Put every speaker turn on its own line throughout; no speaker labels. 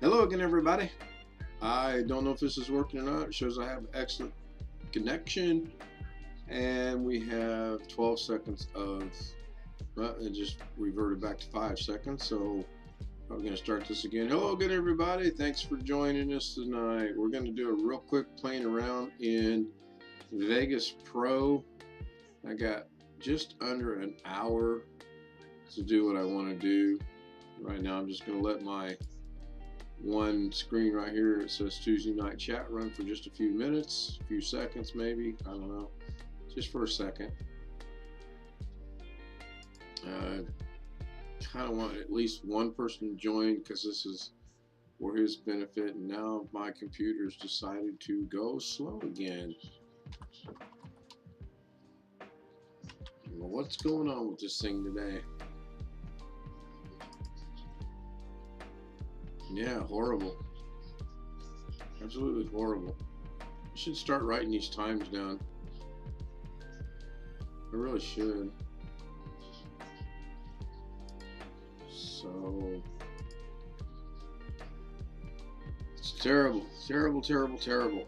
Hello again, everybody. I don't know if this is working or not. It shows I have excellent connection, and we have 12 seconds of, well, it just reverted back to 5 seconds, so I'm going to start this again. Hello again, everybody. Thanks for joining us tonight. We're going to do a real quick playing around in Vegas Pro. I got just under an hour to do what I want to do. Right now, I'm just going to let my one screen right here, it says Tuesday night chat, run for just a few minutes, a few seconds maybe, I don't know, just for a second. Kind of want at least one person to join because this is for his benefit, and now my computer's decided to go slow again. Well, what's going on with this thing today? Yeah, horrible. Absolutely horrible. I should start writing these times down. I really should. So it's terrible, terrible, terrible, terrible.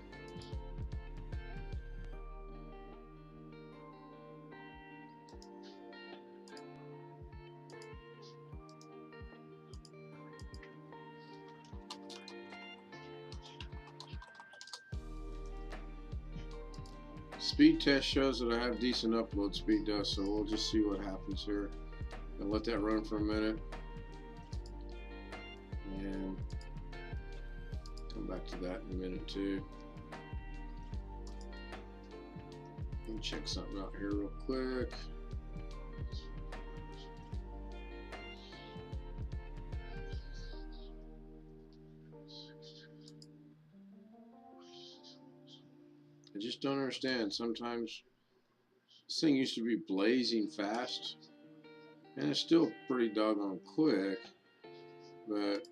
Speed test shows that I have decent upload speed though, so we'll just see what happens here. I'll let that run for a minute and come back to that in a minute too. Let me check something out here real quick. I just don't understand. Sometimes this thing used to be blazing fast, and it's still pretty doggone quick, but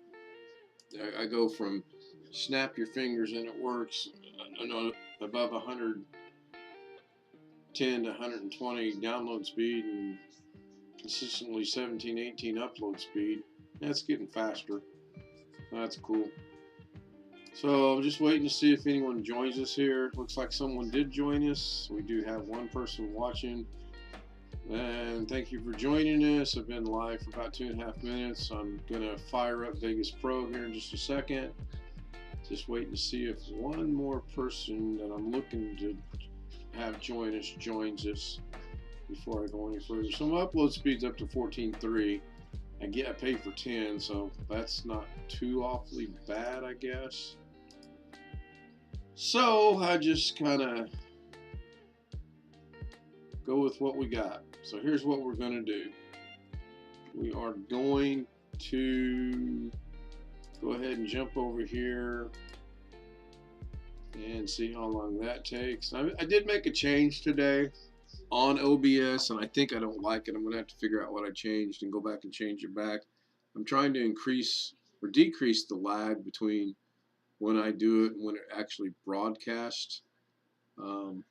I go from snap your fingers and it works, above 110 to 120 download speed and consistently 17, 18 upload speed. That's getting faster. That's cool. So I'm just waiting to see if anyone joins us here. Looks like someone did join us. We do have one person watching. And thank you for joining us. I've been live for about 2.5 minutes. I'm going to fire up Vegas Pro here in just a second. Just waiting to see if one more person that I'm looking to have join us joins us before I go any further. So my upload speed's up to 14.3. I pay for 10, so that's not too awfully bad, I guess. So I just kind of go with what we got. So here's what we're going to do. We are going to go ahead and jump over here and see how long that takes. I did make a change today on OBS, and I think I don't like it. I'm going to have to figure out what I changed and go back and change it back. I'm trying to increase or decrease the lag between when I do it and when it actually broadcasts. And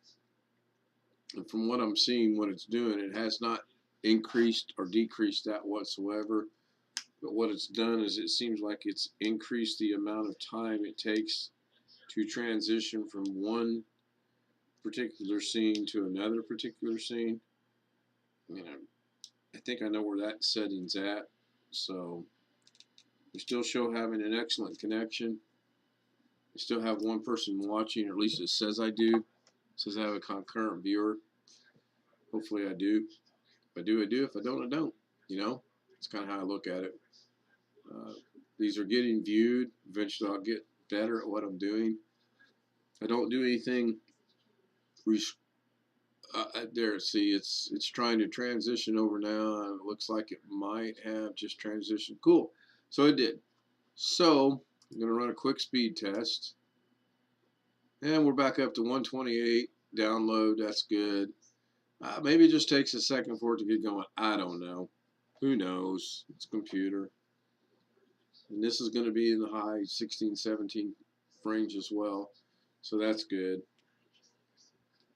from what I'm seeing, what it's doing, it has not increased or decreased that whatsoever. But what it's done is it seems like it's increased the amount of time it takes to transition from one particular scene to another particular scene. I think I know where that setting's at. So we still show having an excellent connection. I still have one person watching, or at least it says I do. It says I have a concurrent viewer. Hopefully I do. If I do, I do. If I don't, I don't. It's kind of how I look at it. These are getting viewed. Eventually I'll get better at what I'm doing. I don't do anything. There, see, it's trying to transition over now. It looks like it might have just transitioned. Cool. So it did. So I'm going to run a quick speed test. And we're back up to 128 download. That's good. Maybe it just takes a second for it to get going. I don't know. Who knows? It's a computer. And this is going to be in the high 16, 17 range as well. So that's good.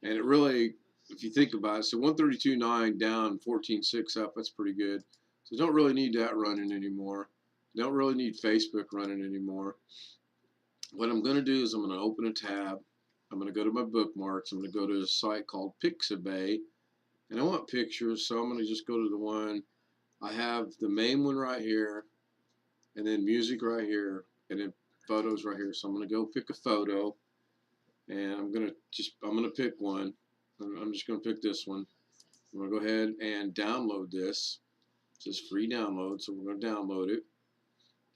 And it really, if you think about it, so 132.9 down, 14.6 up, that's pretty good. So don't really need that running anymore. Don't really need Facebook running anymore. What I'm going to do is I'm going to open a tab. I'm going to go to my bookmarks. I'm going to go to a site called Pixabay. And I want pictures, so I'm going to just go to the one. I have the main one right here, and then music right here, and then photos right here. So I'm going to go pick a photo, and I'm going to pick one. I'm just going to pick this one. I'm going to go ahead and download this. It's just free download, so we're going to download it.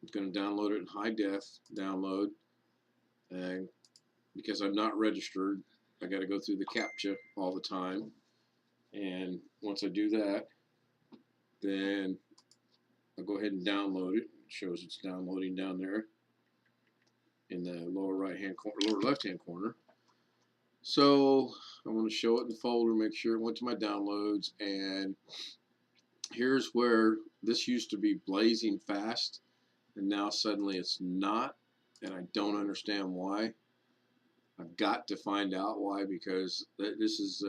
I'm going to download it in high def download. And because I'm not registered, I got to go through the CAPTCHA all the time. And once I do that, then I'll go ahead and download it. It shows it's downloading down there in the lower right hand corner, lower left hand corner. So I want to show it in the folder, make sure it went to my downloads, and here's where this used to be blazing fast, and now suddenly it's not, and I don't understand why. I've got to find out why, because this is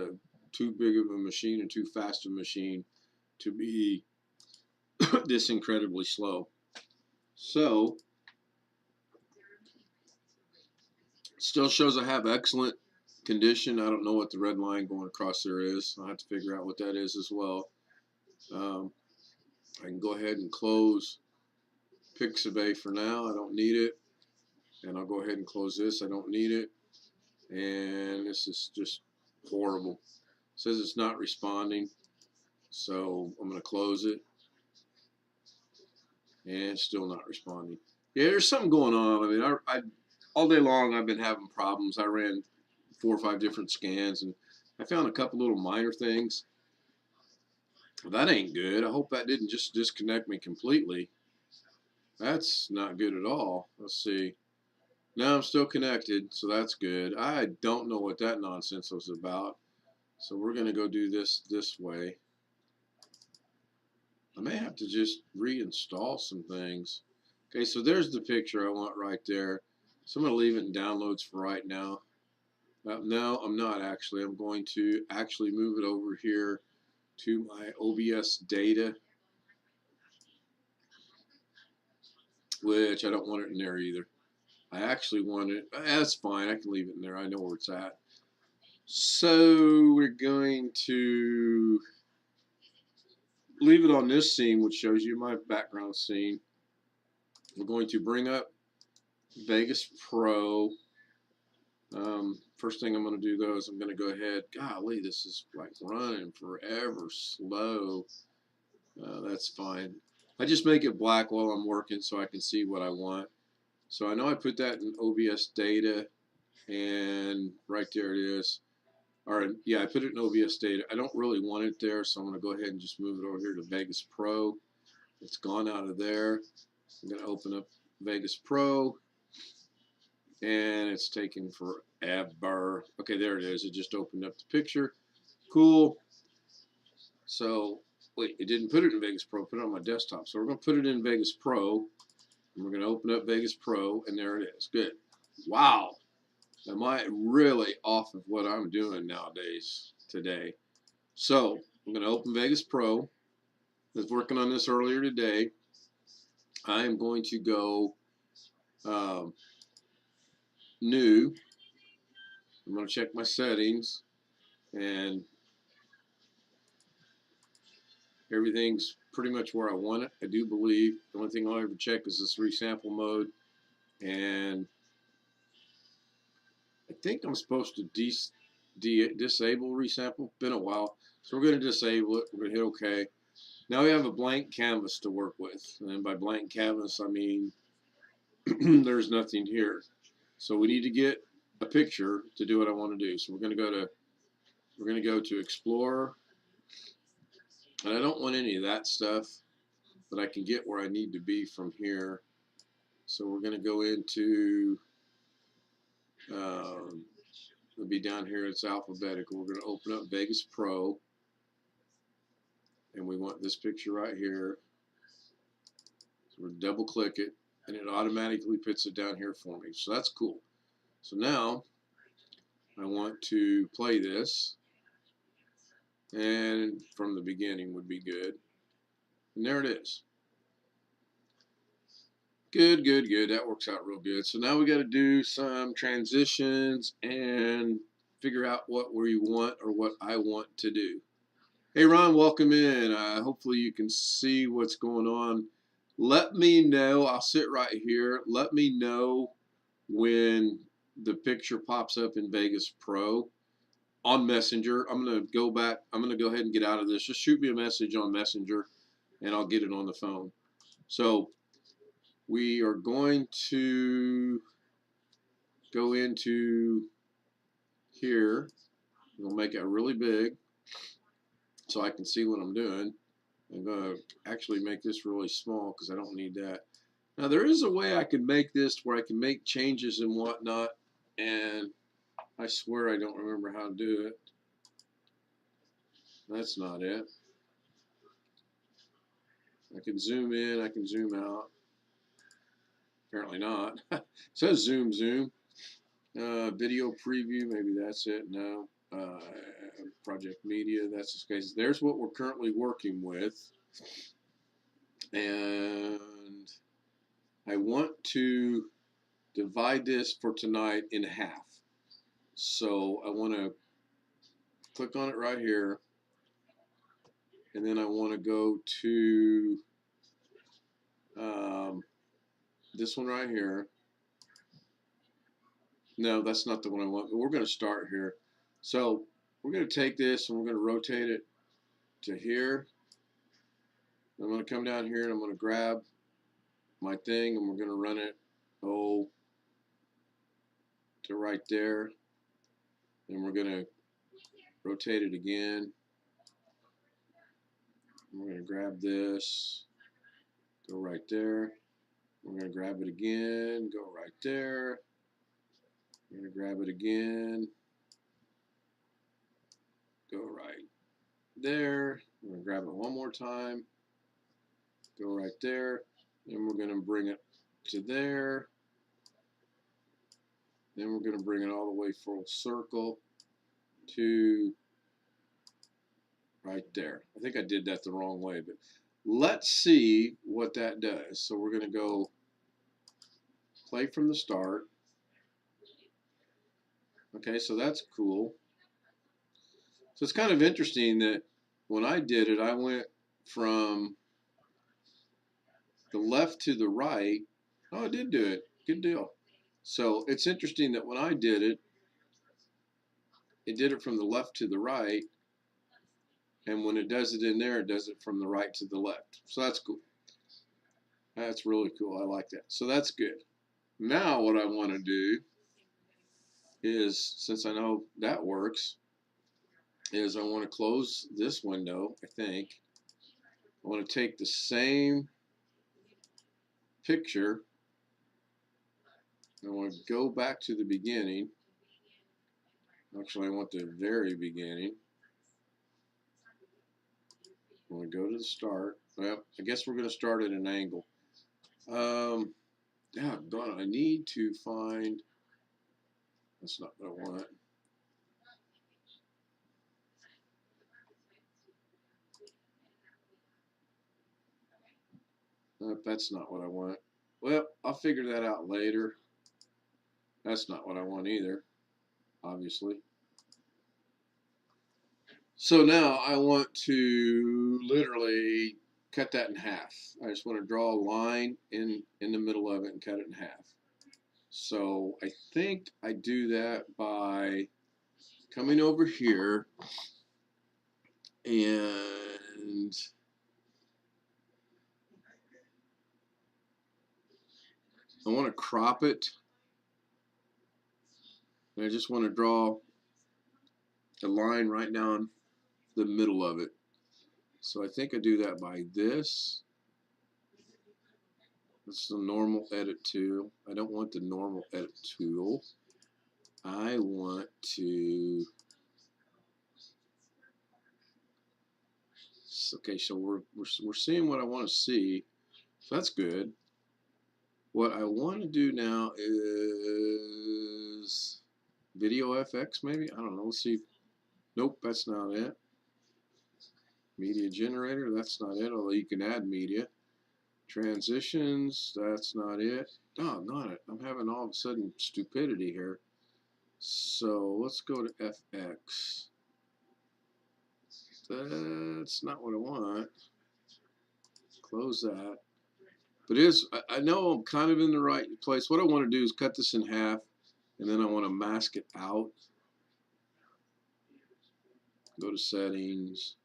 too big of a machine and too fast a machine to be this incredibly slow. So still shows I have excellent condition. I don't know what the red line going across there is. I'll have to figure out what that is as well. I can go ahead and close Pixabay for now. I don't need it. And I'll go ahead and close this. I don't need it. And this is just horrible. It says it's not responding. So I'm going to close it. And still not responding. Yeah, there's something going on. I mean, I all day long I've been having problems. I ran 4 or 5 different scans, and I found a couple little minor things. That ain't good. I hope that didn't just disconnect me completely. That's not good at all. Let's see. Now I'm still connected, so that's good. I don't know what that nonsense was about. So we're going to go do this way. I may have to just reinstall some things. Okay, so there's the picture I want right there. So I'm going to leave it in downloads for right now. No, I'm not actually. I'm going to actually move it over here to my OBS data, which I don't want it in there either. I actually want it. That's fine. I can leave it in there. I know where it's at. So we're going to leave it on this scene, which shows you my background scene. We're going to bring up Vegas Pro. First thing I'm going to do though is I'm going to go ahead. Golly, this is like running forever slow. That's fine. I just make it black while I'm working so I can see what I want. So I know I put that in OBS data, and right there it is. All right, yeah, I put it in OBS data. I don't really want it there, so I'm going to go ahead and just move it over here to Vegas Pro. It's gone out of there. I'm going to open up Vegas Pro, and it's taking forever. Okay, there it is. It just opened up the picture. Cool. So, wait, it didn't put it in Vegas Pro. Put it on my desktop. So we're going to put it in Vegas Pro. And we're going to open up Vegas Pro, and there it is. Good. Wow. Am I really off of what I'm doing nowadays today? So I'm going to open Vegas Pro. I was working on this earlier today. I am going to go new. I'm going to check my settings, and everything's pretty much where I want it. I do believe the only thing I'll ever check is this resample mode, and I think I'm supposed to disable resample. Been a while, so we're going to disable it. We're going to hit OK. Now we have a blank canvas to work with, and by blank canvas I mean there's nothing here. So we need to get a picture to do what I want to do. So we're going to go to Explorer, and I don't want any of that stuff, but I can get where I need to be from here. So we're going to go into it'll be down here. It's alphabetical. We're going to open up Vegas Pro, and we want this picture right here. So we're double click it, and it automatically puts it down here for me. So that's cool. So now I want to play this, and from the beginning would be good. And there it is. Good, good, good. That works out real good. So now we got to do some transitions and figure out what we want or what I want to do. Hey, Ron, welcome in. Hopefully you can see what's going on. Let me know. I'll sit right here. Let me know when the picture pops up in Vegas Pro on Messenger. I'm going to go back. I'm going to go ahead and get out of this. Just shoot me a message on Messenger and I'll get it on the phone. So we are going to go into here. We'll make it really big so I can see what I'm doing. I'm going to actually make this really small because I don't need that. Now there is a way I can make this where I can make changes and whatnot, and I swear I don't remember how to do it. That's not it. I can zoom in, I can zoom out. Apparently not. It says zoom, zoom. Video preview, maybe that's it. No. Project media, that's the case. There's what we're currently working with. And I want to divide this for tonight in half. So I want to click on it right here. And then I want to go to this one right here. No, that's not the one I want, but we're going to start here. So we're going to take this and we're going to rotate it to here. I'm going to come down here and I'm going to grab my thing and we're going to run it to right there. And we're going to rotate it again. We're going to grab this, go right there. We're going to grab it again, go right there. We're going to grab it again, go right there. We're going to grab it one more time, go right there. Then we're going to bring it to there. Then we're going to bring it all the way full circle to right there. I think I did that the wrong way, but let's see what that does. So we're going to go play from the start. Okay, so that's cool. So it's kind of interesting that when I did it, I went from the left to the right. Oh, I did do it. Good deal. So it's interesting that when I did it, it did it from the left to the right. And when it does it in there, it does it from the right to the left. So that's cool. That's really cool. I like that. So that's good. Now what I want to do is, since I know that works, is I want to close this window, I think. I want to take the same picture. I want to go back to the beginning. Actually, I want the very beginning. I want to go to the start. Well, I guess we're going to start at an angle. Yeah, God, I need to find. That's not what I want. That's not what I want. Well, I'll figure that out later. That's not what I want either, obviously. So now I want to literally cut that in half. I just want to draw a line in the middle of it and cut it in half. So I think I do that by coming over here and I want to crop it. And I just want to draw a line right down the middle of it. So I think I do that by this. That's the normal edit tool. I don't want the normal edit tool. I want to. Okay, so we're seeing what I want to see. So that's good. What I want to do now is Video FX maybe? I don't know. Let's see. Nope, that's not it. Media generator, that's not it, although you can add media. Transitions, that's not it. Oh, not it. I'm having all of a sudden stupidity here. So let's go to FX. That's not what I want. Close that. But I know I'm kind of in the right place. What I want to do is cut this in half, and then I want to mask it out. Go to settings.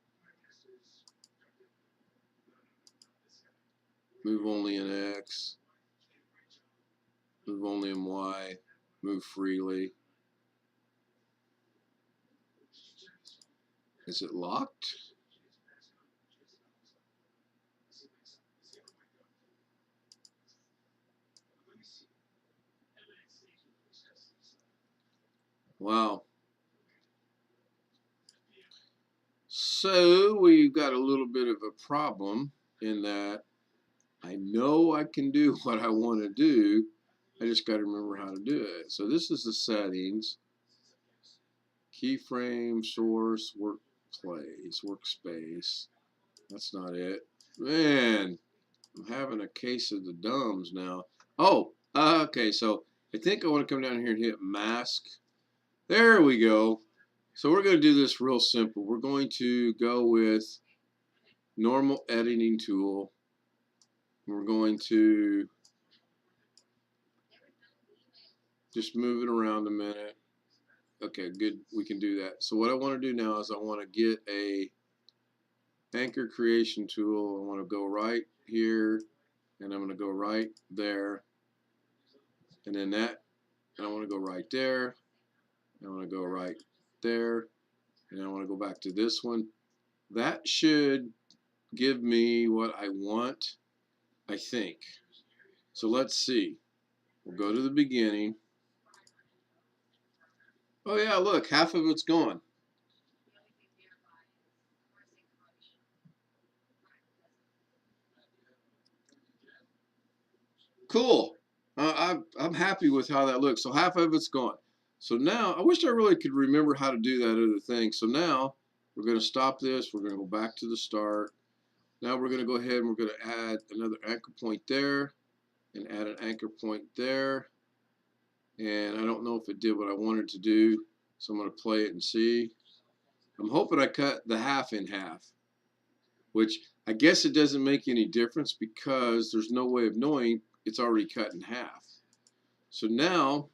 Move only in X. Move only in Y. Move freely. Is it locked? Wow. So we've got a little bit of a problem in that I know I can do what I want to do. I just got to remember how to do it. So this is the settings. Keyframe, source, workplace, workspace. That's not it. Man, I'm having a case of the dumbs now. Oh, okay. So I think I want to come down here and hit mask. There we go. So we're going to do this real simple. We're going to go with normal editing tool. We're going to just move it around a minute. Okay, good. We can do that. So what I want to do now is I want to get a anchor creation tool. I want to go right here, and I'm going to go right there, and then that, and I want to go right there, and I want to go right there, and I want to go back to this one. That should give me what I want, I think. So let's see. We'll go to the beginning. Oh yeah, look, half of it's gone. Cool. I'm happy with how that looks. So half of it's gone. So now, I wish I really could remember how to do that other thing. So now, we're going to stop this. We're going to go back to the start. Now we're going to go ahead and we're going to add another anchor point there. And add an anchor point there. And I don't know if it did what I wanted to do. So I'm going to play it and see. I'm hoping I cut the half in half. Which, I guess it doesn't make any difference because there's no way of knowing it's already cut in half. So now,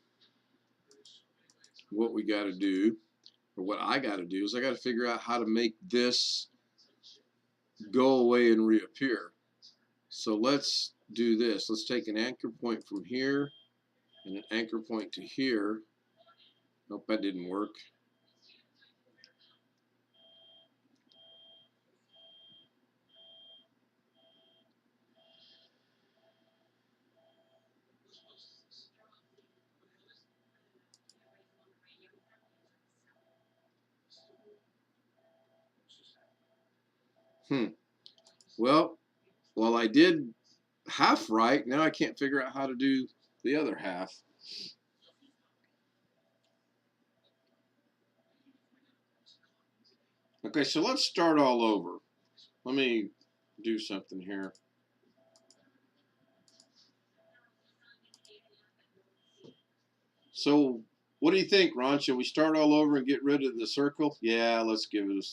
what we got to do, or what I got to do, is I got to figure out how to make this go away and reappear. So let's do this. Let's take an anchor point from here and an anchor point to here. Nope, that didn't work. Well, I did half right, now I can't figure out how to do the other half. Okay, so let's start all over. Let me do something here. So, what do you think, Ron? Should we start all over and get rid of the circle? Yeah, let's give it.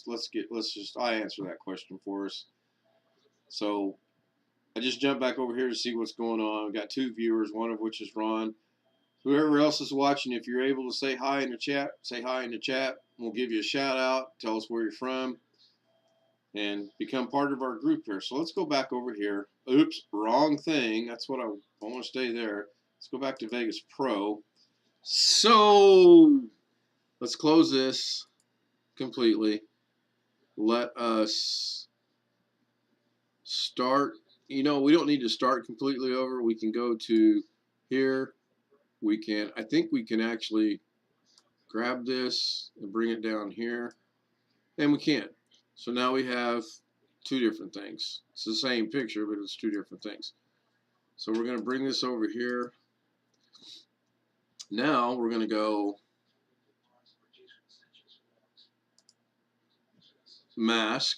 I answer that question for us. So, I just jumped back over here to see what's going on. I've got two viewers, one of which is Ron. Whoever else is watching, if you're able to say hi in the chat, say hi in the chat. We'll give you a shout out. Tell us where you're from, and become part of our group here. So let's go back over here. Oops, wrong thing. That's what I want to stay there. Let's go back to Vegas Pro. So let's close this completely. Let us start. You know, we don't need to start completely over. We can go to here. I think we can actually grab this and bring it down here. And we can. So now we have two different things. It's the same picture, but it's two different things. So we're going to bring this over here. Now we're going to go mask.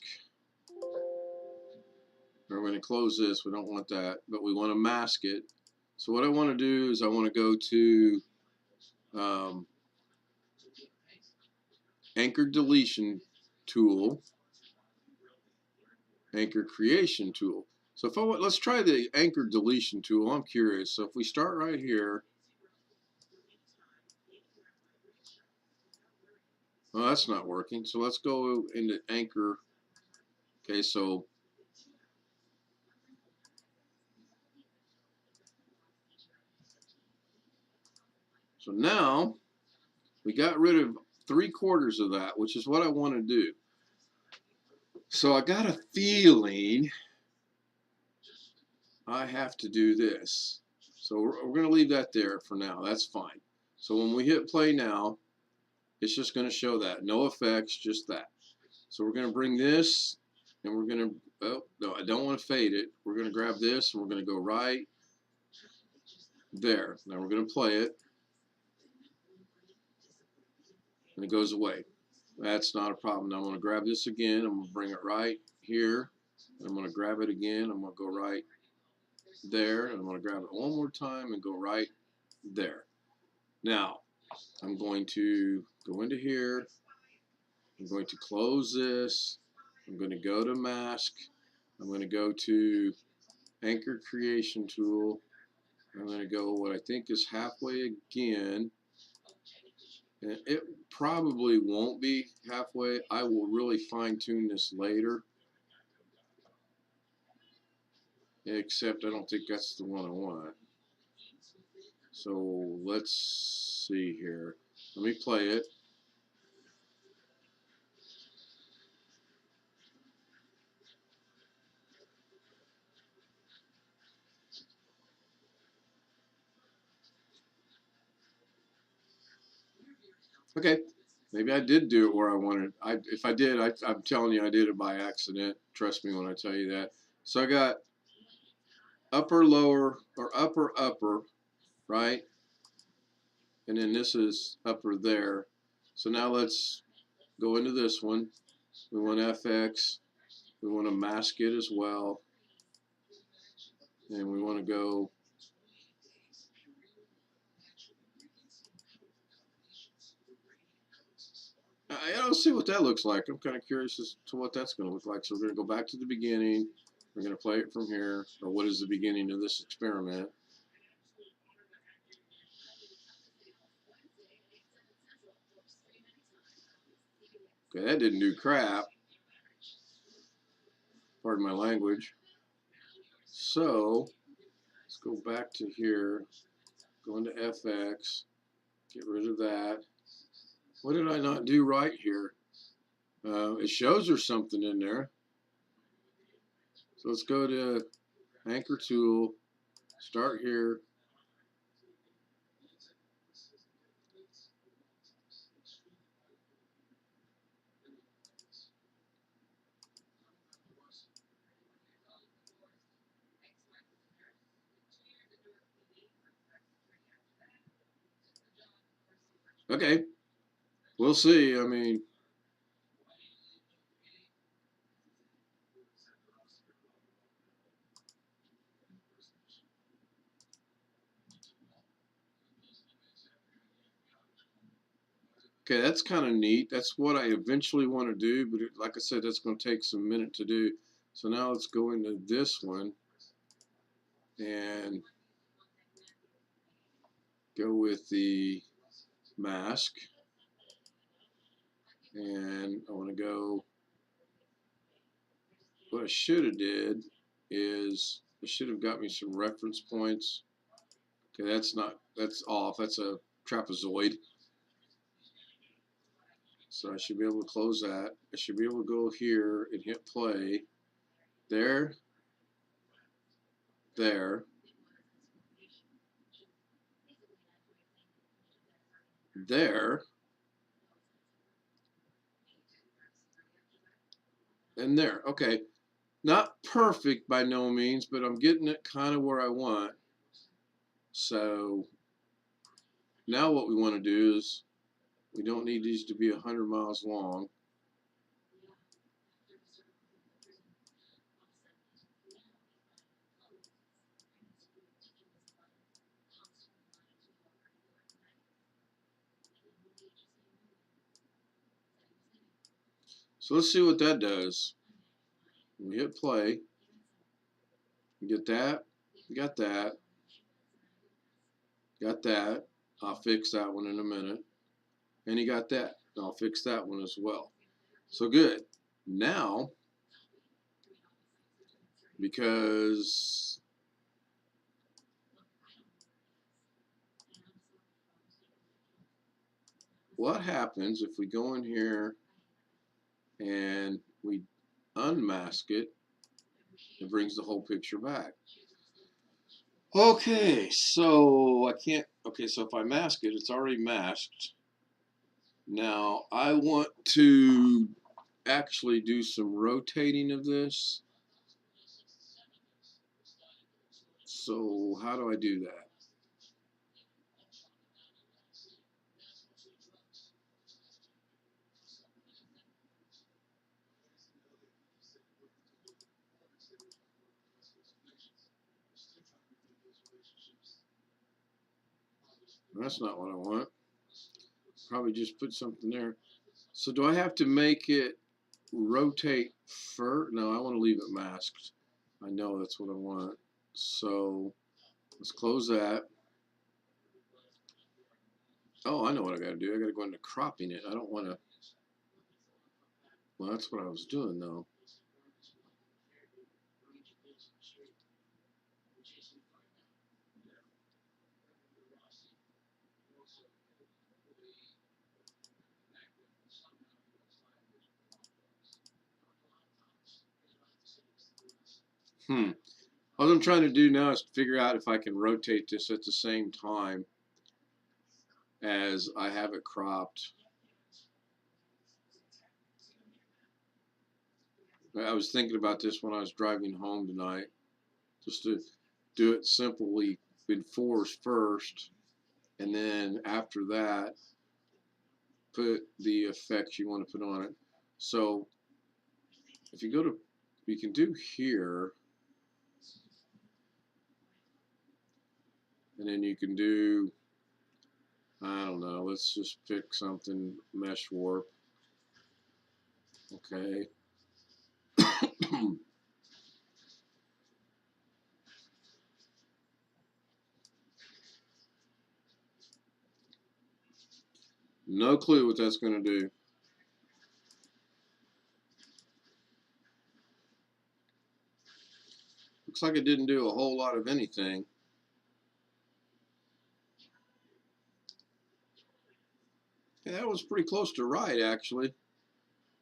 We're going to close this. We don't want that, but we want to mask it. So what I want to do is I want to go to anchor deletion tool, anchor creation tool. So if let's try the anchor deletion tool. I'm curious. So if we start right here, well, that's not working. So let's go into anchor. Okay, so now we got rid of 3/4 of that, which is what I want to do. So I got a feeling I have to do this. So we're going to leave that there for now. That's fine. So when we hit play now, it's just going to show that. No effects, just that. So we're going to bring this, and we're going to, oh, no, I don't want to fade it. We're going to grab this, and we're going to go right there. Now we're going to play it, and it goes away. That's not a problem. Now I'm going to grab this again. I'm going to bring it right here. I'm going to grab it again. I'm going to go right there, and I'm going to grab it one more time and go right there. Now, I'm going to go into here. I'm going to close this. I'm going to go to mask. I'm going to go to anchor creation tool. I'm going to go what I think is halfway again. And it probably won't be halfway. I will really fine tune this later. Except I don't think that's the one I want. So let's see here. Let me play it. Okay, maybe I did do it where I wanted. If I did, I'm telling you I did it by accident. Trust me when I tell you that. So I got upper, lower, or upper, right? And then this is upper there. So now let's go into this one. We want FX. We want to mask it as well. And we want to go I don't see what that looks like. I'm kind of curious as to what that's going to look like. So we're going to go back to the beginning. We're going to play it from here. Or what is the beginning of this experiment? Okay, that didn't do crap. Pardon my language. So let's go back to here. Go into FX. Get rid of that. What did I not do right here? It shows there's something in there. So let's go to Anchor Tool. Start here. Okay. We'll see. I mean, okay, that's kind of neat. That's what I eventually want to do, but like I said, that's going to take some minute to do. So now let's go into this one and go with the mask. And I want to go, what I should have did is I should have got me some reference points. Okay, that's off. That's a trapezoid. So I should be able to close that. I should be able to go here and hit play. There, there, there, and there. Okay, not perfect by no means, but I'm getting it kind of where I want. So now what we want to do is we don't need these to be 100 miles long. So let's see what that does. We hit play. You get that. You got that. Got that. I'll fix that one in a minute. And you got that. I'll fix that one as well. So good. Now, because what happens if we go in here and we unmask it? It brings the whole picture back. Okay, so I can't, okay, so if I mask it, it's already masked. Now I want to actually do some rotating of this. So how do I do that? That's not what I want. Probably just put something there. So do I have to make it rotate first? No, I want to leave it masked. I know that's what I want. So let's close that. Oh, I know what I got to do. I got to go into cropping it. I don't want to. Well, that's what I was doing though. What I'm trying to do now is figure out if I can rotate this at the same time as I have it cropped. I was thinking about this when I was driving home tonight, just to do it simply in fours first, and then after that, put the effects you want to put on it. So if you go to, you can do here, and then you can do, I don't know, let's just pick something, mesh warp. Okay. No clue what that's going to do. Looks like it didn't do a whole lot of anything. Yeah, that was pretty close to right, actually.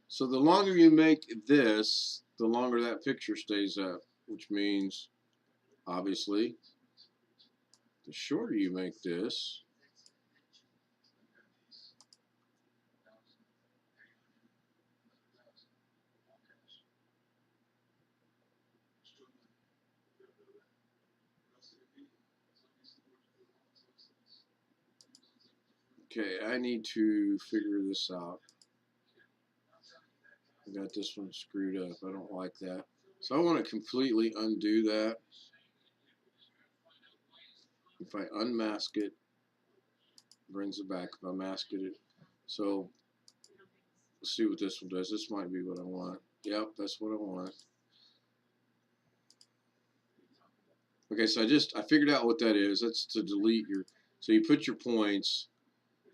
So the longer you make this, the longer that picture stays up, which means, obviously, the shorter you make this, okay, I need to figure this out. I got this one screwed up. I don't like that. So I want to completely undo that. If I unmask it, it brings it back. If I mask it, so let's see what this one does. This might be what I want. Yep, that's what I want. Okay, so I figured out what that is. That's to delete your, so you put your points.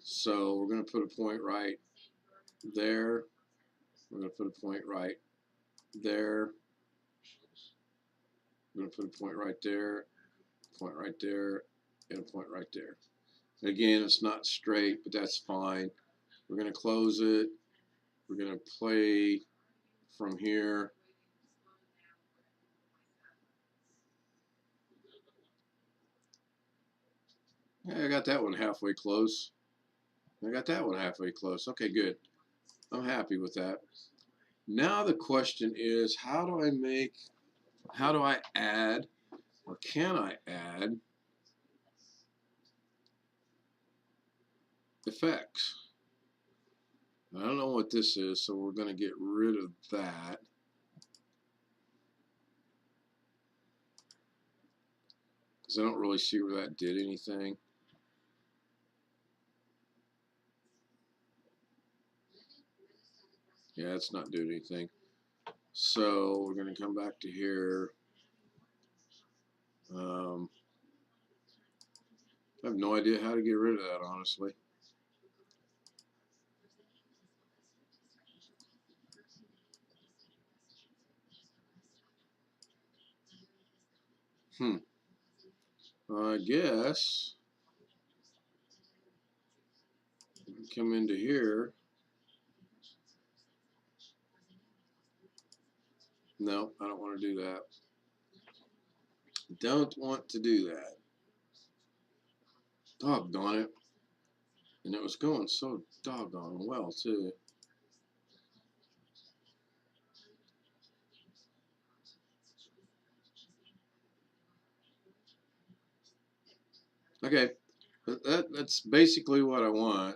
So we're going to put a point right there. We're going to put a point right there. We're going to put a point right there, point right there, and a point right there. Again, it's not straight, but that's fine. We're going to close it. We're going to play from here. Yeah, I got that one halfway close. I got that one halfway close. Okay, good. I'm happy with that. Now the question is, how do I add, or can I add effects? I don't know what this is, so we're going to get rid of that. Because I don't really see where that did anything. Yeah, it's not doing anything. So we're going to come back to here. I have no idea how to get rid of that, honestly. I guess come into here. No, I don't want to do that. Don't want to do that. Doggone it. And it was going so doggone well, too. Okay, that's basically what I want.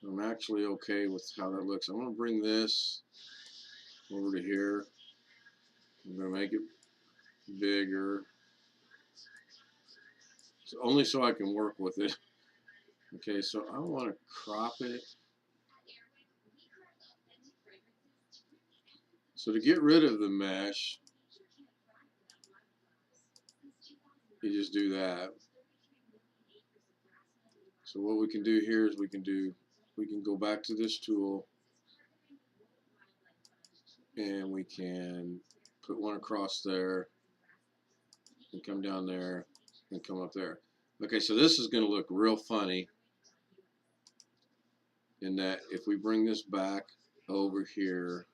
I'm actually okay with how that looks. I want to bring this over to here. I'm going to make it bigger. So only so I can work with it. Okay, so I want to crop it. So to get rid of the mesh, you just do that. So what we can do here is we can go back to this tool and we can put one across there and come down there and come up there. Okay, so this is going to look real funny in that if we bring this back over here,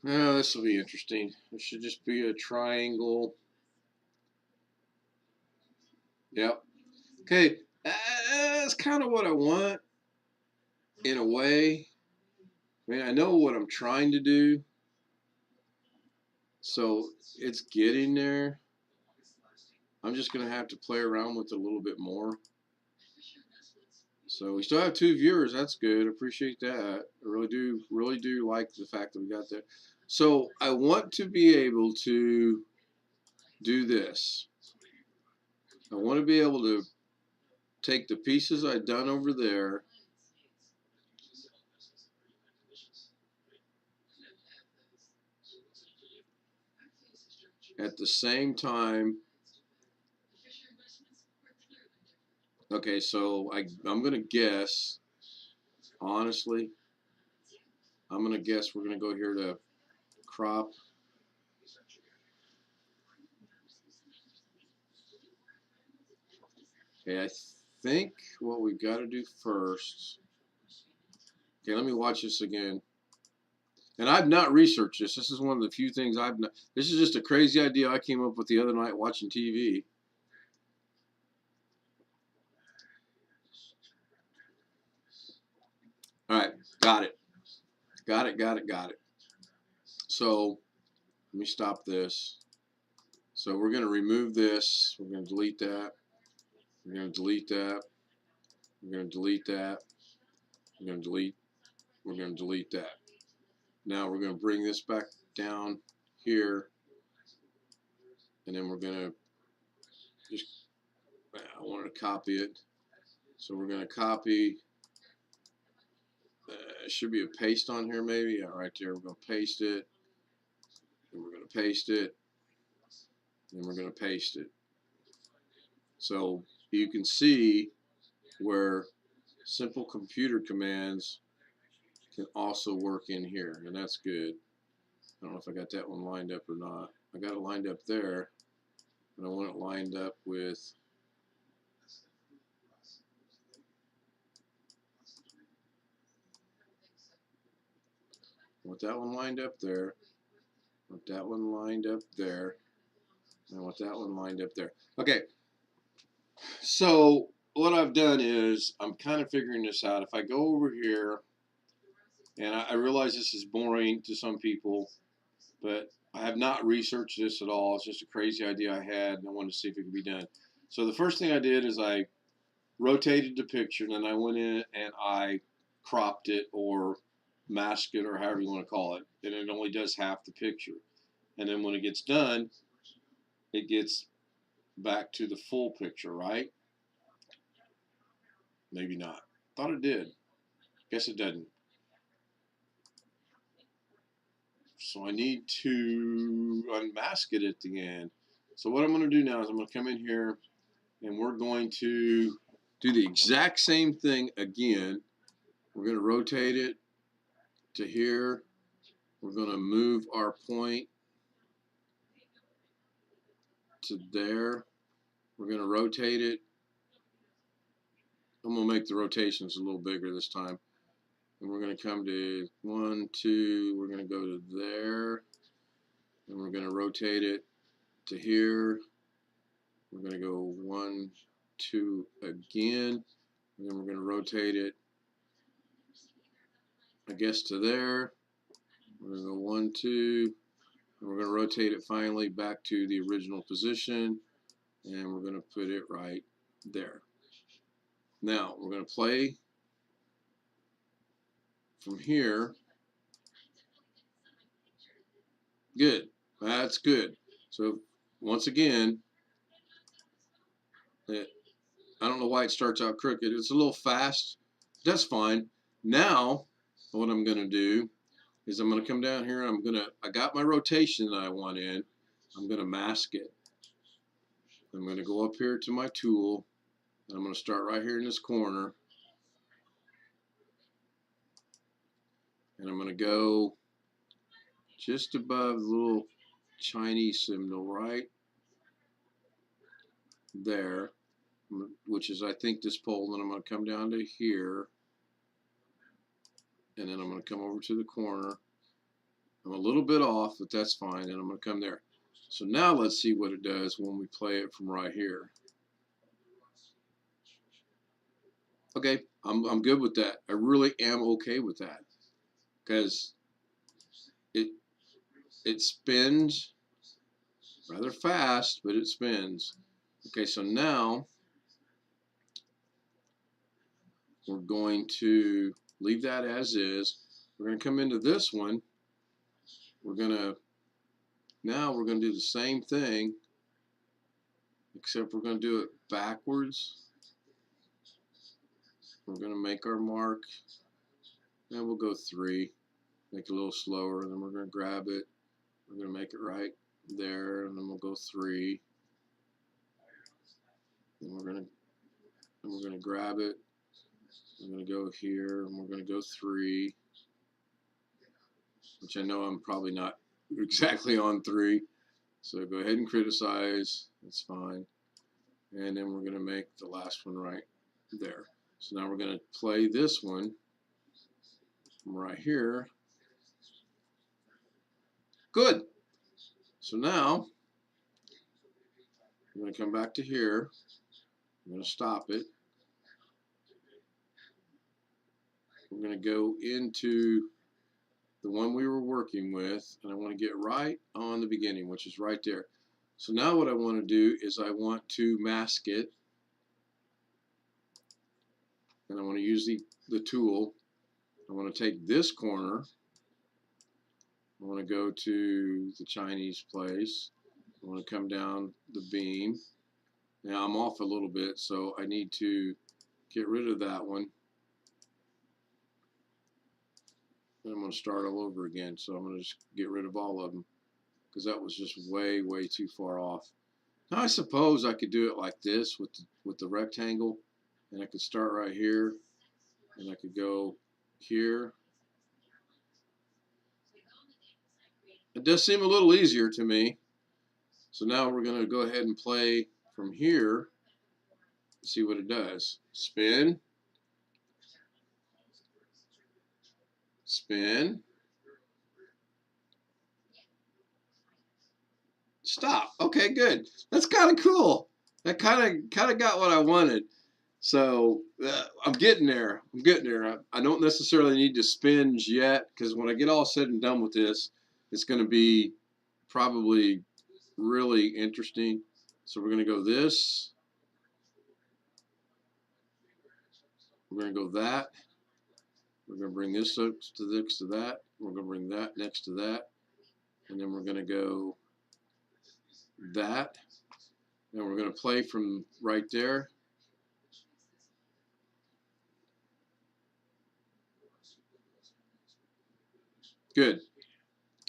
oh, this will be interesting. It should just be a triangle. Yep. Okay, that's kind of what I want in a way. I mean, I know what I'm trying to do, so it's getting there. I'm just going to have to play around with it a little bit more. So we still have 2 viewers. That's good. Appreciate that. I really do like the fact that we got that. So I want to be able to do this. I want to be able to take the pieces I've done over there at the same time. Okay, so I'm going to guess, honestly, I'm going to guess we're going to go here to crop. Okay, I think what we got to do first. Okay, let me watch this again. And I've not researched this. This is one of the few things I've not. This is just a crazy idea I came up with the other night watching TV. All right, got it. Got it. So let me stop this. So we're going to remove this. We're going to delete that. We're going to delete that. We're going to delete that. We're going to delete. We're going to delete that. Now we're going to bring this back down here. And then we're going to just, I wanted to copy it. So we're going to copy. Should be a paste on here maybe. Yeah, right there. We're going to paste it. And we're going to paste it. And we're going to paste it. So you can see where simple computer commands can also work in here, and that's good. I don't know if I got that one lined up or not. I got it lined up there, and I want it lined up with I want that one lined up there. I want that one lined up there. And I want that one lined up there. Okay. So what I've done is I'm kind of figuring this out. If I go over here, and I realize this is boring to some people, but I have not researched this at all. It's just a crazy idea I had, and I wanted to see if it could be done. So the first thing I did is I rotated the picture, and then I went in and I cropped it or masked it or however you want to call it, and it only does half the picture. And then when it gets done, it gets back to the full picture, right? Maybe not. Thought it did. Guess it doesn't. So I need to unmask it at the end. So what I'm going to do now is I'm going to come in here and we're going to do the exact same thing again. We're going to rotate it to here. We're going to move our point to there. We're going to rotate it. I'm going to make the rotations a little bigger this time. And we're going to come to 1, 2. We're going to go to there. And we're going to rotate it to here. We're going to go 1, 2 again. And then we're going to rotate it, I guess, to there. We're going to go 1, 2. And we're going to rotate it finally back to the original position. And we're going to put it right there. Now, we're going to play from here. Good. That's good. So, once again, I don't know why it starts out crooked. It's a little fast. That's fine. Now, what I'm going to do is I'm going to come down here. I got my rotation that I want in. I'm going to mask it. I'm going to go up here to my tool. And I'm going to start right here in this corner. And I'm going to go just above the little Chinese symbol right there, which is, I think, this pole. Then I'm going to come down to here. And then I'm going to come over to the corner. I'm a little bit off, but that's fine. And I'm going to come there. So now let's see what it does when we play it from right here. Okay, I'm good with that. I really am okay with that because it spins rather fast, but it spins. Okay, so now we're going to leave that as is. We're going to come into this one. Now we're going to do the same thing, except we're going to do it backwards. We're going to make our mark, and we'll go 3. Make it a little slower, and then we're going to grab it. We're going to make it right there, and then we'll go 3. And we're going to grab it. We're going to go here, and we're going to go 3, which I know I'm probably not exactly on 3. So go ahead and criticize. That's fine. And then we're going to make the last one right there. So now we're going to play this one from right here. Good. So now I'm going to come back to here. I'm going to stop it. We're going to go into the one we were working with, and I want to get right on the beginning, which is right there. So now what I want to do is I want to mask it. And I want to use the tool. I want to take this corner. I want to go to the Chinese place. I want to come down the beam. Now I'm off a little bit, so I need to get rid of that one. And I'm going to start all over again. So I'm going to just get rid of all of them because that was just way, way too far off. Now I suppose I could do it like this with the rectangle, and I could start right here, and I could go here. It does seem a little easier to me. So now we're going to go ahead and play from here. See what it does. Spin. Spin. Stop. Okay, good. That's kind of cool. That kind of got what I wanted. So I'm getting there. I'm getting there. I don't necessarily need to spin yet, because when I get all said and done with this, it's going to be probably really interesting. So we're going to go this. We're going to go that. We're going to bring this next to that. We're going to bring that next to that. And then we're going to go that. And we're going to play from right there. Good.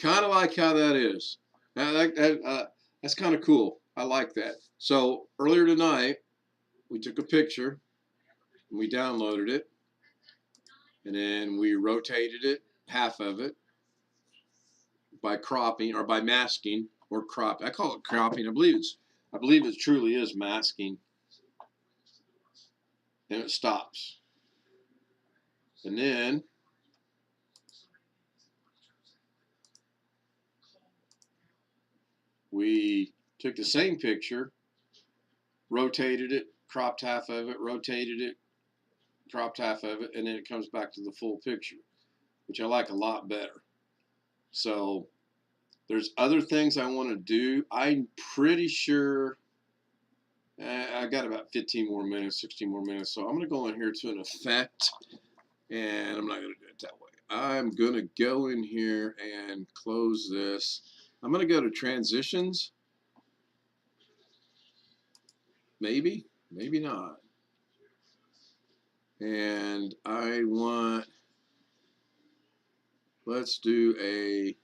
Kind of like how that is. That's kind of cool. I like that. So earlier tonight, we took a picture and we downloaded it. And then we rotated it, half of it, by cropping or by masking or crop. I call it cropping. I believe it truly is masking. And it stops. And then we took the same picture, rotated it, cropped half of it, rotated it, cropped half of it, and then it comes back to the full picture, which I like a lot better. So there's other things I want to do. I'm pretty sure I got about 15 more minutes, 16 more minutes. So I'm going to go in here to an effect, and I'm not going to do it that way. I'm going to go in here and close this. I'm going to go to transitions. Maybe, maybe not. And I want, let's do a,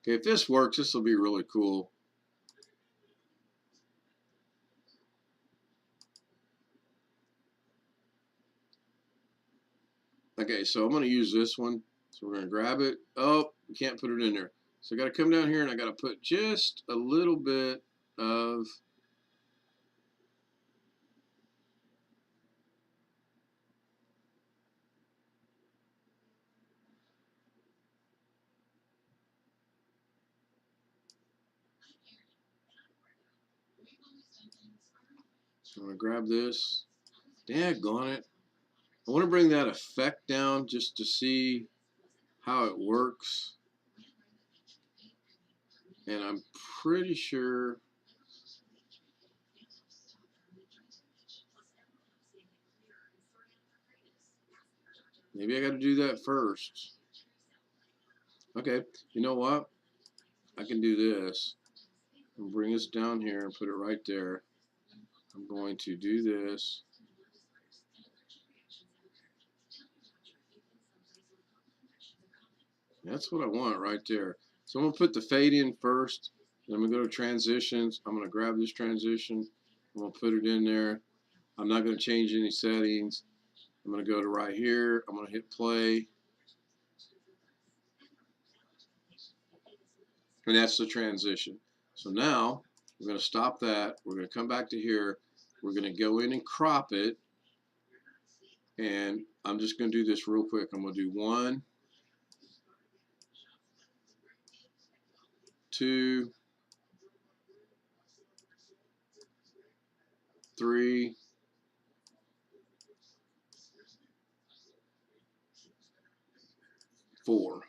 okay, if this works, this will be really cool. Okay, so I'm going to use this one. So we're going to grab it. Oh, we can't put it in there. So I got to come down here and I got to put just a little bit of, so I'm going to grab this. Daggone it. I want to bring that effect down just to see how it works. And I'm pretty sure maybe I got to do that first. Okay, you know what? I can do this. And bring this down here and put it right there. I'm going to do this. That's what I want right there. So I'm going to put the fade in first. Then I'm going to go to transitions. I'm going to grab this transition. I'm going to put it in there. I'm not going to change any settings. I'm going to go to right here. I'm going to hit play. And that's the transition. So now we're going to stop that. We're going to come back to here. We're going to go in and crop it. And I'm just going to do this real quick. I'm going to do 1, 2, 3, 4.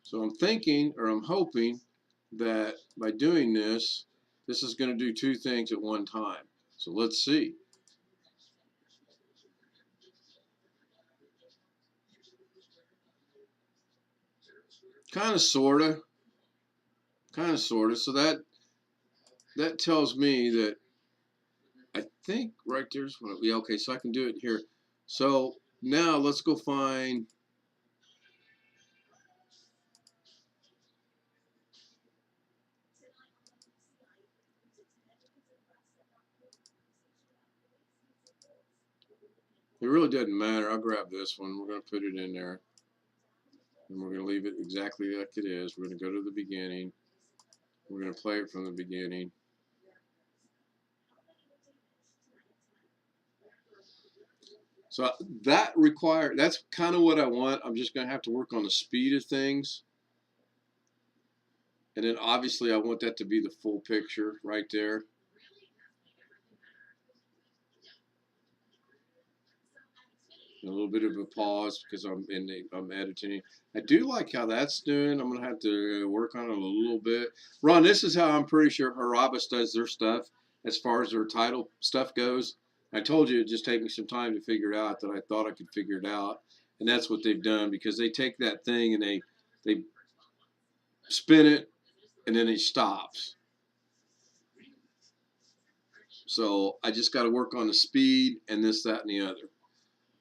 So I'm thinking, or I'm hoping, that by doing this, this is going to do 2 things at one time. So let's see. Kind of, sort of. Kind of, sort of. So that tells me that I think right there's one. Yeah, okay, so I can do it here. So now let's go find. It really doesn't matter. I'll grab this one. We're going to put it in there. And we're going to leave it exactly like it is. We're going to go to the beginning. We're going to play it from the beginning. So that's kind of what I want. I'm just going to have to work on the speed of things. And then obviously I want that to be the full picture right there. A little bit of a pause because I'm editing. I do like how that's doing. I'm gonna have to work on it a little bit. Ron, this is how I'm pretty sure Harabas does their stuff as far as their title stuff goes. I told you it'd just take me some time to figure it out that I thought I could figure it out, and that's what they've done because they take that thing and they spin it and then it stops. So I just got to work on the speed and this, that, and the other.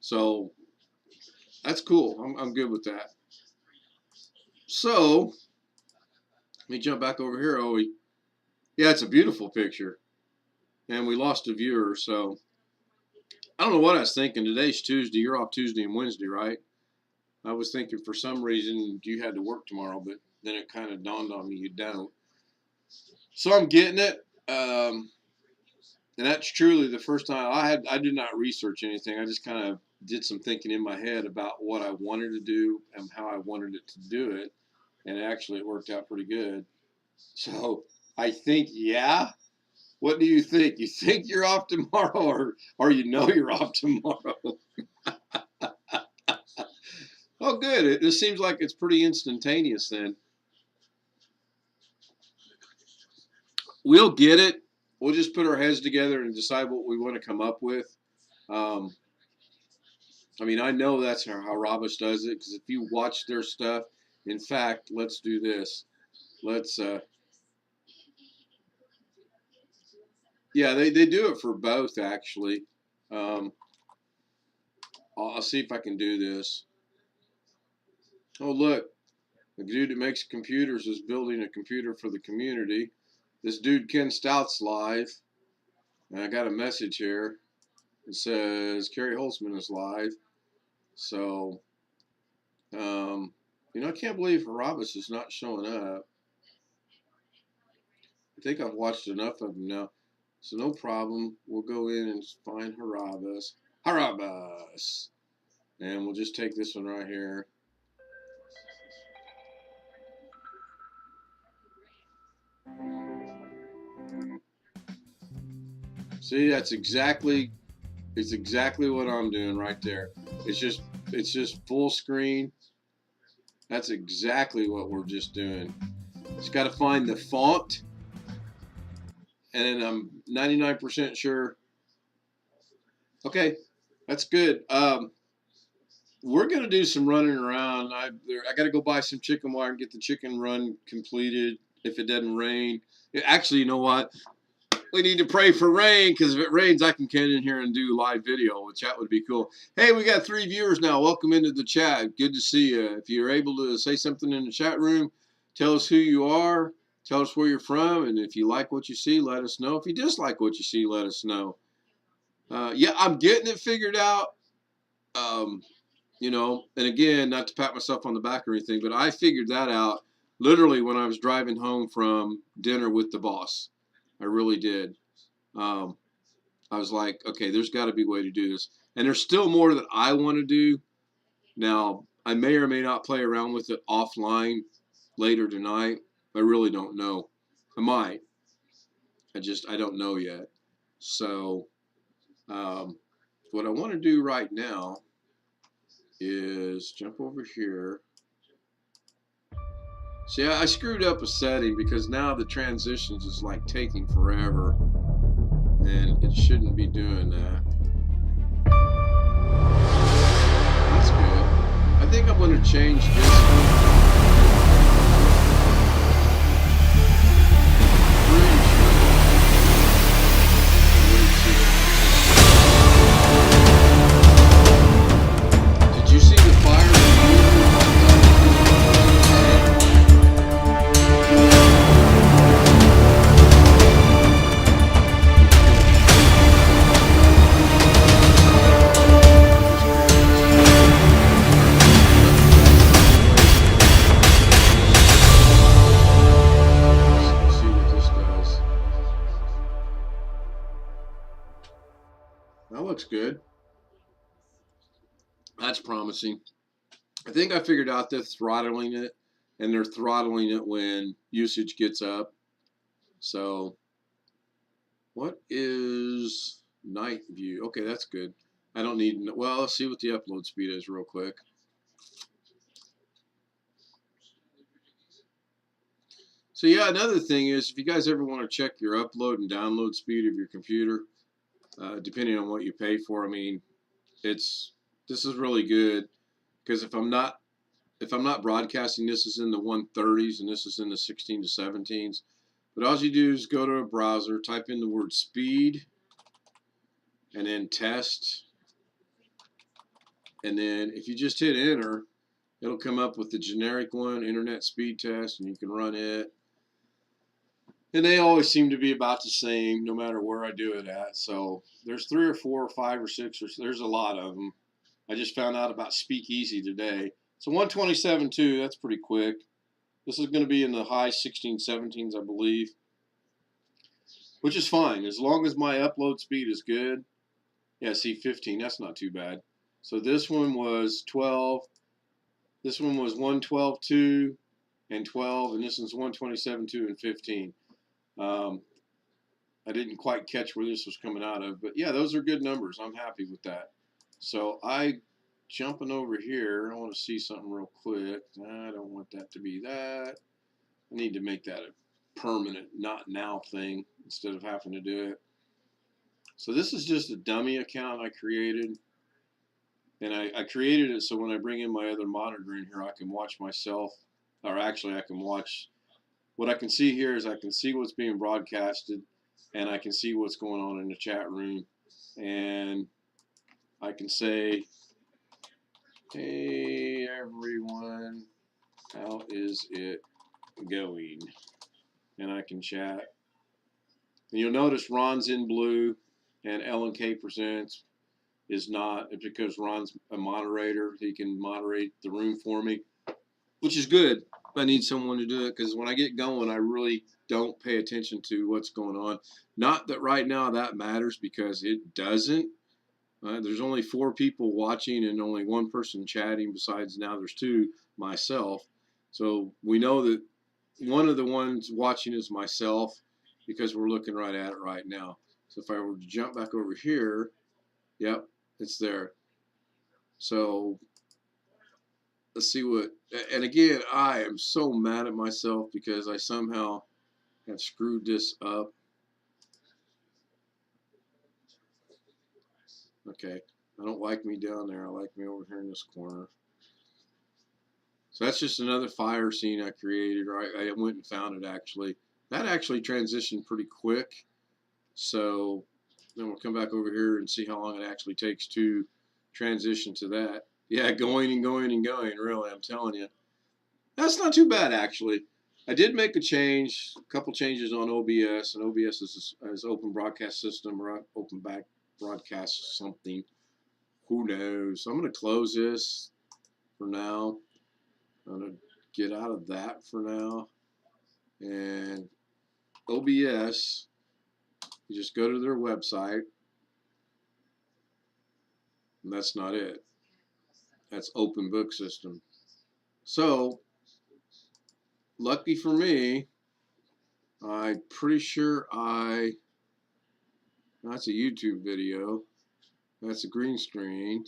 So that's cool. I'm good with that. So let me jump back over here. Oh, yeah, it's a beautiful picture. And we lost a viewer, so I don't know what I was thinking. Today's Tuesday. You're off Tuesday and Wednesday, right? I was thinking for some reason you had to work tomorrow, but then it kind of dawned on me you don't. So I'm getting it. And that's truly the first time I did not research anything. I just kind of did some thinking in my head about what I wanted to do and how I wanted it to do it. And actually it worked out pretty good. So I think, yeah. What do you think? You think you're off tomorrow or you know you're off tomorrow? Oh, good. This seems like it's pretty instantaneous then. We'll get it. We'll just put our heads together and decide what we want to come up with. I mean, I know that's how Rabas does it, because if you watch their stuff, in fact, let's do this. Let's, yeah, they do it for both, actually. I'll see if I can do this. Oh, look, the dude that makes computers is building a computer for the community. This dude, Ken Stout's live. And I got a message here. It says Kerry Holtzman is live. So, you know, I can't believe Harabas is not showing up. I think I've watched enough of him now. So no problem. We'll go in and find Harabas. Harabas! And we'll just take this one right here. See, it's exactly what I'm doing right there. It's just full screen. That's exactly what we're just doing. Just got to find the font, and then I'm 99% sure. Okay, that's good. We're gonna do some running around. I got to go buy some chicken wire and get the chicken run completed. If it doesn't rain, actually, you know what? We need to pray for rain, because if it rains, I can get in here and do live video, which that would be cool. Hey, we got 3 viewers now. Welcome into the chat. Good to see you. If you're able to say something in the chat room, tell us who you are, tell us where you're from, and if you like what you see, let us know. If you dislike what you see, let us know. Yeah, I'm getting it figured out. You know, and again, not to pat myself on the back or anything, but I figured that out literally when I was driving home from dinner with the boss. I really did. I was like, okay, there's got to be a way to do this. And there's still more that I want to do. Now, I may or may not play around with it offline later tonight. I really don't know. I might. I don't know yet. So, what I want to do right now is jump over here. See, I screwed up a setting because now the transitions is like taking forever, and it shouldn't be doing that. That's good. I think I'm going to change this one. Did you see the fire? That looks good. That's promising. I think I figured out they're throttling it, and they're throttling it when usage gets up. So, what is night view? Okay, that's good. I don't need, well, let's see what the upload speed is real quick. So yeah, another thing is, if you guys ever want to check your upload and download speed of your computer, depending on what you pay for, I mean, this is really good, because if I'm not broadcasting, this is in the 130s and this is in the 16 to 17s. But all you do is go to a browser, type in the word speed, and then test. And then if you just hit enter, it'll come up with the generic one, internet speed test, and you can run it. And they always seem to be about the same, no matter where I do it at. So there's 3 or 4 or 5 or 6, or there's a lot of them. I just found out about Speakeasy today. So 127.2, that's pretty quick. This is going to be in the high 16, 17s, I believe, which is fine as long as my upload speed is good. Yeah, see, 15, that's not too bad. So this one was 12. This one was 112.2 and 12, and this one's 127.2 and 15. I didn't quite catch where this was coming out of, but yeah, those are good numbers. I'm happy with that. So jumping over here, I want to see something real quick. I don't want that to be that. I need to make that a permanent not now thing instead of having to do it. So this is just a dummy account I created. And I created it so when I bring in my other monitor in here, I can watch myself. Or actually, I can watch. What I can see here is I can see what's being broadcasted, and I can see what's going on in the chat room. And I can say, hey, everyone, how is it going? And I can chat. And you'll notice Ron's in blue, and L&K Presents is not. It's because Ron's a moderator. He can moderate the room for me, which is good. I need someone to do it, because when I get going, I really don't pay attention to what's going on. Not that right now that matters, because it doesn't. There's only 4 people watching and only 1 person chatting, besides now there's 2, myself. So we know that one of the ones watching is myself, because we're looking right at it right now. So if I were to jump back over here, yep, it's there. So let's see what, and again, I am so mad at myself because I somehow have screwed this up. Okay, I don't like me down there. I like me over here in this corner. So that's just another fire scene I created, or I went and found it actually. That actually transitioned pretty quick. So then we'll come back over here and see how long it actually takes to transition to that. Yeah, going and going and going, really, I'm telling you. That's not too bad, actually. I did make a couple changes on OBS, and OBS is open broadcast system, or open back broadcast something. Who knows? So I'm going to close this for now. I'm going to get out of that for now. And OBS, you just go to their website, and that's not it. That's open book system. So, lucky for me, I'm pretty sure that's a YouTube video. That's a green screen.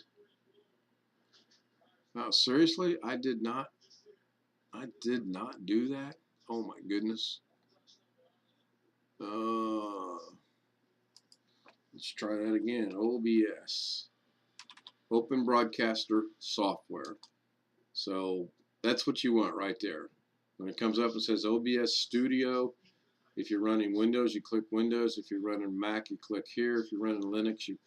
Oh, seriously? I did not do that? Oh my goodness. Let's try that again. OBS. Open Broadcaster Software. So that's what you want right there. When it comes up and says OBS Studio, if you're running Windows, you click Windows. If you're running Mac, you click here. If you're running Linux, you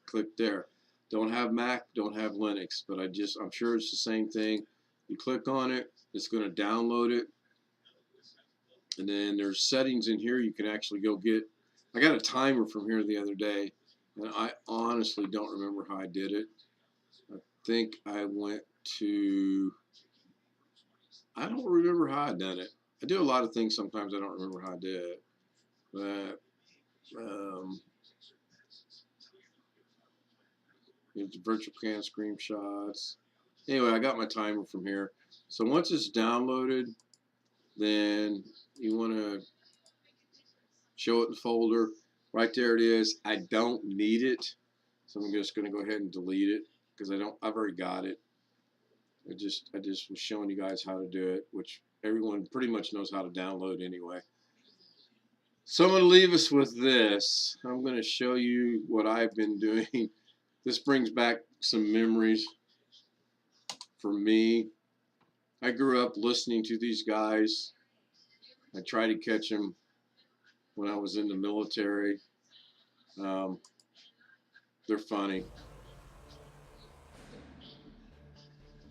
click there. Don't have Mac, don't have Linux, but I'm sure it's the same thing. You click on it, it's going to download it. And then there's settings in here you can actually go get. I got a timer from here the other day, and I honestly don't remember how I did it. I think I went to, I don't remember how I done it. I do a lot of things sometimes I don't remember how I did it. But it's virtual can screenshots. Anyway, I got my timer from here. So once it's downloaded, then you want to show it in the folder. Right there it is. I don't need it. So I'm just going to go ahead and delete it because I've already got it. I just was showing you guys how to do it, which everyone pretty much knows how to download anyway. So I'm going to leave us with this. I'm going to show you what I've been doing. This brings back some memories for me. I grew up listening to these guys. I tried to catch them when I was in the military. They're funny.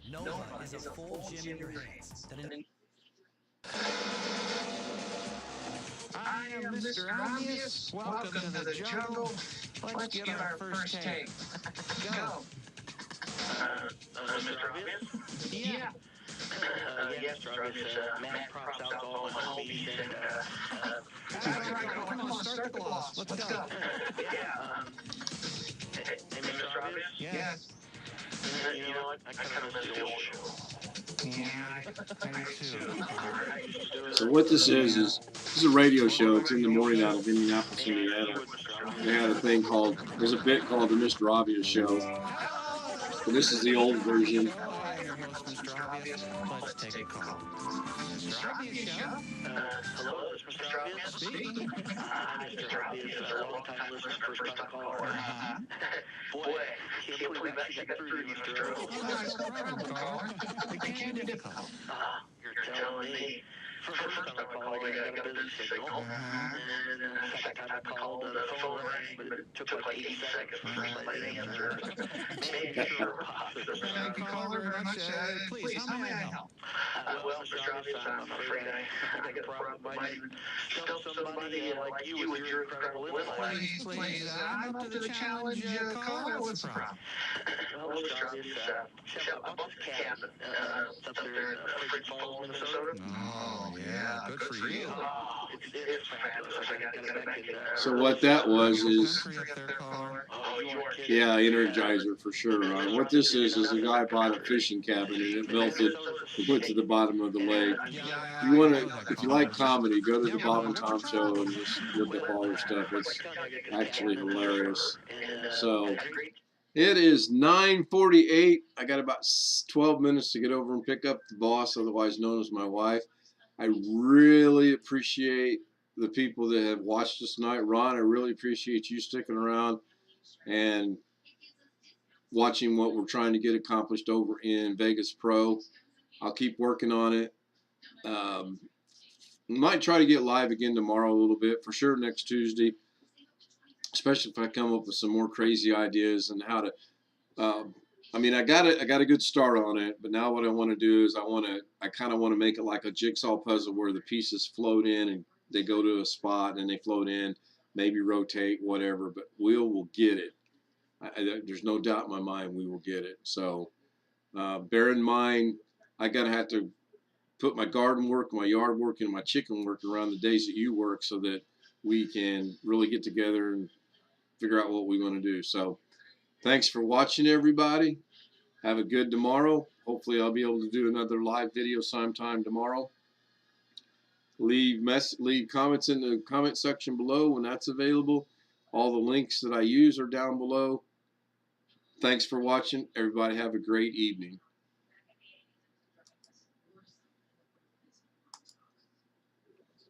Nova is a full gym in your hands.
I am Mr. Obvious. Welcome to the jungle. Let's get our first take. Go.
Mr. Obvious?
Yeah.
Yes, Mr. Obvious. Matt props alcohol and homies and
That's right. Come on, start the gloss. Let's go.
yeah. Hey, Mr. Obvious?
Yes.
You know what? I kind of miss the old show.
Yeah, I too.
So what this is a radio show. It's in the morning out of Indianapolis, Indiana. They had a thing called, there's a bit called the Mr. Obvious Show. So this is the old version.
Let's take a call. Mr. Obvious Show?
Hello, is Mr. Obvious?
Speaking.
Hi, Mr. Obvious. Long-time listener, first-time caller. Boy, can't believe I actually got through to you, Mr. Obvious.
That's no problem, caller. It can be difficult.
You're telling me. First time I called, I got a busy signal. And then the second time I called, the phone rang, but it took like 80 seconds for somebody to answer. Maybe sure possible.
Thank you, caller, very much. Please, how may I help?
Well, Mr. Obvious, I'm afraid I got a problem. I might stump somebody like you with your incredible intellect.
Please, I'm up to the challenge, caller. What's the problem?
Well, Mr. Obvious, I bought this cabin. It's up there in Frigid Falls, Minnesota.
Oh, yeah, good for you.
Oh, it's fabulous. I got it back in
So what that was is,
Oh, you are kidding.
yeah, Energizer for sure. What this is a guy bought a fishing cabin and it melted and went to the bottom of the lake. You want to, if you like comedy, go to the Bob and Tom Show and just look up all their stuff. It's actually hilarious. So it is 9:48. I got about 12 minutes to get over and pick up the boss, otherwise known as my wife. I really appreciate the people that have watched us tonight. Ron, I really appreciate you sticking around and watching what we're trying to get accomplished over in Vegas Pro. I'll keep working on it. Might try to get live again tomorrow a little bit, for sure next Tuesday, especially if I come up with some more crazy ideas and how to I mean, I got a good start on it, but now what I want to do is I kind of want to make it like a jigsaw puzzle where the pieces float in and they go to a spot and they float in, maybe rotate, whatever, but we'll get it. There's no doubt in my mind we will get it. So bear in mind, I gotta have to put my garden work, my yard work, and my chicken work around the days that you work so that we can really get together and figure out what we want to do. So thanks for watching, everybody. Have a good tomorrow. Hopefully I'll be able to do another live video sometime tomorrow. Leave comments in the comment section below when that's available. All the links that I use are down below. Thanks for watching. Everybody have a great evening.